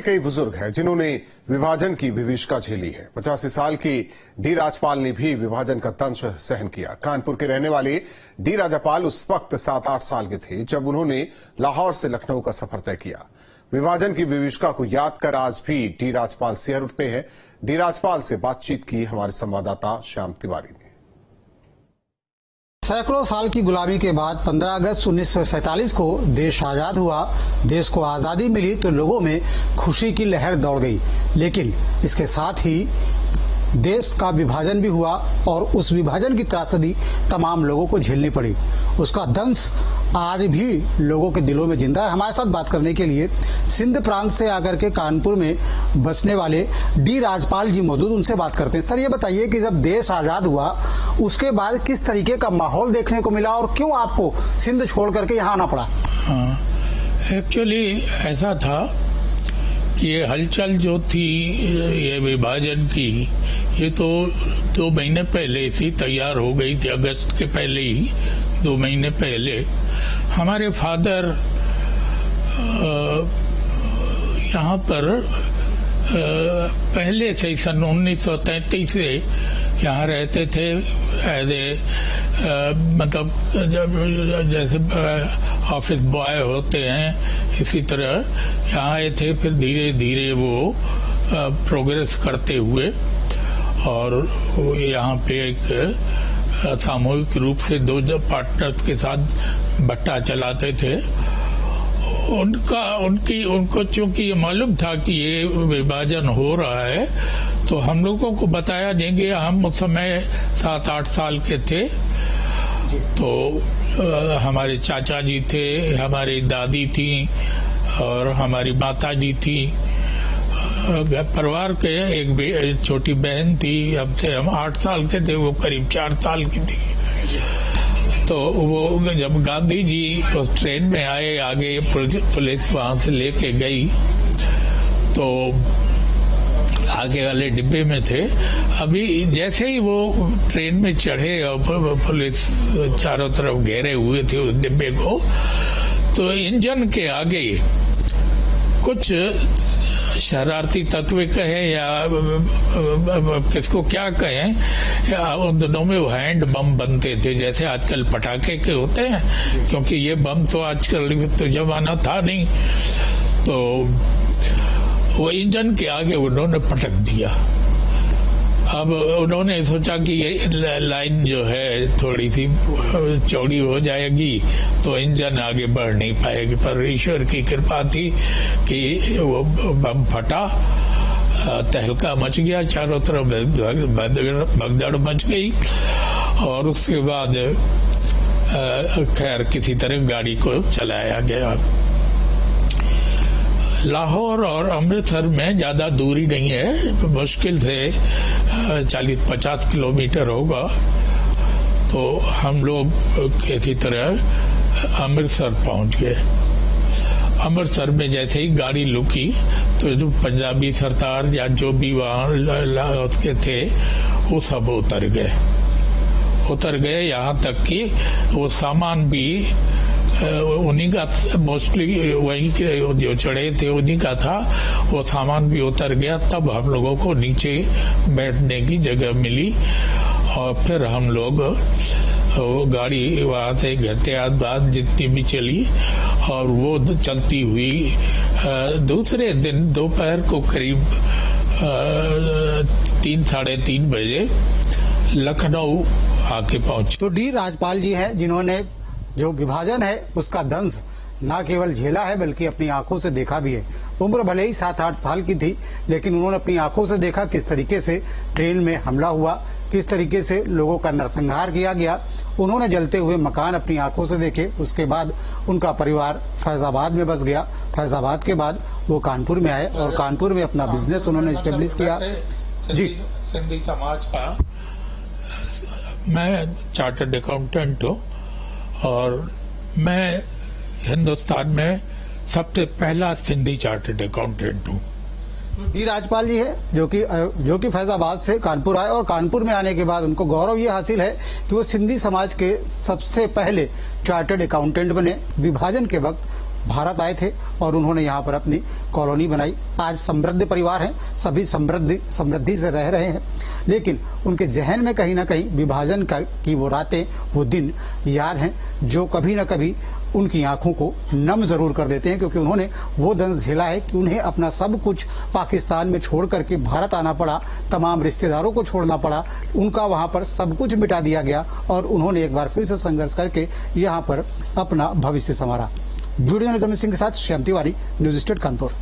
कई बुजुर्ग हैं जिन्होंने विभाजन की विभीषिका झेली है। 85 साल की डी राजपाल ने भी विभाजन का दंश सहन किया। कानपुर के रहने वाले डी राजपाल उस वक्त 7-8 साल के थे जब उन्होंने लाहौर से लखनऊ का सफर तय किया। विभाजन की विभीषिका को याद कर आज भी डी राजपाल सिहर उठते हैं। डी राजपाल से बातचीत की हमारे संवाददाता श्याम तिवारी ने। सैकड़ों साल की गुलामी के बाद 15 अगस्त 1947 को देश आजाद हुआ। देश को आजादी मिली तो लोगों में खुशी की लहर दौड़ गई, लेकिन इसके साथ ही देश का विभाजन भी हुआ और उस विभाजन की त्रासदी तमाम लोगों को झेलनी पड़ी। उसका दंश आज भी लोगों के दिलों में जिंदा है। हमारे साथ बात करने के लिए सिंध प्रांत से आकर के कानपुर में बसने वाले डी राजपाल जी मौजूद, उनसे बात करते हैं। सर, ये बताइए कि जब देश आजाद हुआ उसके बाद किस तरीके का माहौल देखने को मिला और क्यों आपको सिंध छोड़ करके यहाँ आना पड़ा? एक्चुअली ऐसा था कि ये हलचल जो थी ये विभाजन की, ये तो 2 महीने पहले से तैयार हो गई थी। अगस्त के पहले ही 2 महीने पहले हमारे फादर यहाँ पर पहले से सन 1933 से यहाँ रहते थे। एज ए मतलब जैसे ऑफिस बॉय होते हैं, इसी तरह यहाँ आए थे। फिर धीरे धीरे वो प्रोग्रेस करते हुए और यहाँ पे एक सामूहिक रूप से 2 पार्टनर्स के साथ भट्टा चलाते थे। उनको चूंकि ये मालूम था कि ये विभाजन हो रहा है, तो हम लोगों को बताया देंगे। हम उस समय 7-8 साल के थे, तो हमारे चाचा जी थे, हमारी दादी थी और हमारी माता जी थी। परिवार के एक छोटी बहन थी, हमसे हम 8 साल के थे, वो करीब 4 साल की थी। तो वो जब गांधी जी उस ट्रेन में आए, आगे पुलिस वहां से लेके गई, तो आगे वाले डिब्बे में थे। अभी जैसे ही वो ट्रेन में चढ़े और पुलिस चारों तरफ घेरे हुए थे उस डिब्बे को, तो इंजन के आगे कुछ शरारती तत्व कहें या किसको क्या कहें, उन दिनों में वो हैंड बम बनते थे जैसे आजकल पटाखे के होते हैं, क्योंकि ये बम तो आजकल तो जमाना था नहीं। तो वो इंजन के आगे उन्होंने पटक दिया। अब उन्होंने सोचा कि ये लाइन जो है थोड़ी सी चौड़ी हो जाएगी तो इंजन आगे बढ़ नहीं पाएगी, पर ईश्वर की कृपा थी कि वो बम फटा, तहलका मच गया, चारों तरफ भगदड़ मच गई। और उसके बाद खैर किसी तरह गाड़ी को चलाया गया। लाहौर और अमृतसर में ज्यादा दूरी नहीं है, मुश्किल से 40-50 किलोमीटर होगा। तो हम लोग किसी तरह अमृतसर पहुंच गए। अमृतसर में जैसे ही गाड़ी रुकी तो जो पंजाबी सरदार या जो भी वहाँ के थे वो सब उतर गए। यहाँ तक कि वो सामान भी उन्हीं का, मोस्टली वही के जो चढ़े थे उन्हीं का था, वो सामान भी उतर गया। तब हम लोगों को नीचे बैठने की जगह मिली और फिर हम लोग वो गाड़ी वहां से घंटे बाद जितनी भी चली और वो चलती हुई दूसरे दिन दोपहर को करीब 3-3:30 बजे लखनऊ आके पहुंचे। तो डी राजपाल जी हैं जिन्होंने जो विभाजन है उसका दंश न केवल झेला है बल्कि अपनी आंखों से देखा भी है। उम्र भले ही 7-8 साल की थी, लेकिन उन्होंने अपनी आंखों से देखा किस तरीके से ट्रेन में हमला हुआ, किस तरीके से लोगों का नरसंहार किया गया। उन्होंने जलते हुए मकान अपनी आंखों से देखे। उसके बाद उनका परिवार फैजाबाद में बस गया। फैजाबाद के बाद वो कानपुर में आए और कानपुर में अपना बिजनेस उन्होंने स्टेब्लिश किया। जी, सिंधी समाज का मैं चार्टर्ड अकाउंटेंट हूँ और मैं हिंदुस्तान में सबसे पहला सिंधी चार्टर्ड अकाउंटेंट हूँ। डी राजपाल जी है जो कि फैजाबाद से कानपुर आए और कानपुर में आने के बाद उनको गौरव ये हासिल है कि वो सिंधी समाज के सबसे पहले चार्टर्ड अकाउंटेंट बने। विभाजन के वक्त भारत आए थे और उन्होंने यहाँ पर अपनी कॉलोनी बनाई। आज समृद्ध परिवार हैं, सभी समृद्धि से रह रहे हैं, लेकिन उनके जहन में कहीं ना कहीं विभाजन की वो रातें, वो दिन याद हैं, जो कभी ना कभी उनकी आंखों को नम जरूर कर देते हैं, क्योंकि उन्होंने वो दंश झेला है कि उन्हें अपना सब कुछ पाकिस्तान में छोड़ करके भारत आना पड़ा, तमाम रिश्तेदारों को छोड़ना पड़ा, उनका वहां पर सब कुछ मिटा दिया गया और उन्होंने एक बार फिर से संघर्ष करके यहाँ पर अपना भविष्य संवारा। वीडियो जर्नलिस्ट सिंह के साथ श्याम तिवारी, न्यूज स्टेट कानपुर।